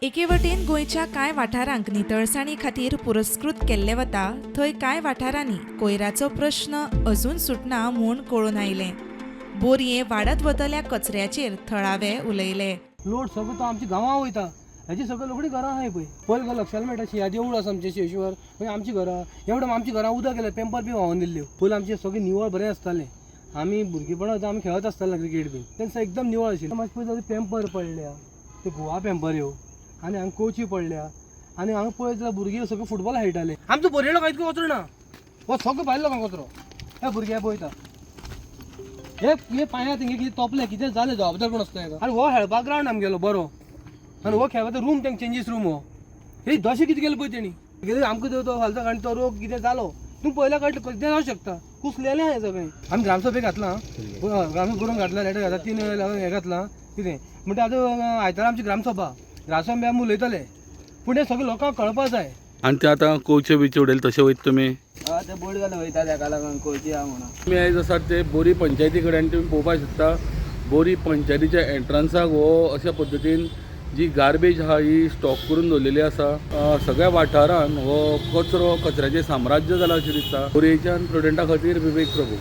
एके वटेन गोंयच्या कांय वाठारांक नितळसाणी खातीर पुरस्कृत केल्ले वता, थंय कांय वाठारांनी कोयराचो प्रश्न अजून सुटना म्हूण कळून आयलें. बोरये वाडत वतल्या कचऱ्याचेर थळावे उलयले. लोड सगळं तो आमच्या गांवां वयता. हेची सगळं लोकडी घरां आहाय पळय. पयलीं लक्षांत मेळटा शिया देवूळ आसा आमचें शेश्वर, मागीर आमची घरां एवढं आमच्या घरां उदक गेलें, पेंपर बी व्हांवून दिल्ल्यो. पयलीं आमचें सगळें निवळ बरें आसतालें. आमी भुरगेपणांत आमी खेळत आसताले क्रिकेट बी, तेन्ना एकदम निवळ आशिल्लें. मातशें पळय पेंपर पडल्या, ते गोवा पेंपर ह्यो, आनी हांगा कोची पडल्या, आनी हांगा पळयत जाल्यार भुरगे सगळे फुटबॉल खेळटाले. आमचो बोरयेलो कांय इतको कचरो ना, हो सगळो भायलो लोकांक कचरो. हे भुरगे पळयता हे पांयां तेंगे कितें तोपलें, कितें जालें जबाबदार कोण आसता हेका. आनी हो खेळपाक ग्रावंड आमगेलो बरो, आनी हो खेळपाचो रूम तेंगे चेंजीस रूम. हो हे दशें कितें केलें पळय तेणी. कितें आमकां तो घालता आनी तो रोग कितें जालो तूं पयल्या कळटा कितें जावं शकता. कुसलेलें हें सगळें. आमी ग्रामसभेक घातलां, ग्रामसभेक बरोवन घातला, लेटर घातला, 3 हें घातलां कितें म्हणटा. आतां आयतारा आमची ग्रामसभा, ग्रामसभा आमी उलयतले, पूण हें सगळें लोकांक कळपा जाय. आणि ते आतां कोचे बिचे उडयले तशें वयता तुमी? ते बोर्ड घालून वयता, ताका लागून कोची आहा म्हणून. तुमी आयज आसात ते बोरी पंचायती कडेन, तुमी पळोवपाक शकता बोरी पंचायतीच्या एंट्रन्साक हो अशा पद्दतीन जी गार्बेज आहा ही स्टॉक करून दवरलेली आसा. सगळ्या वाठारान हो कचऱ्याचें साम्राज्य जालां अशें दिसता. बोरयेच्यान स्टुडंटा खातीर विवेक प्रभू.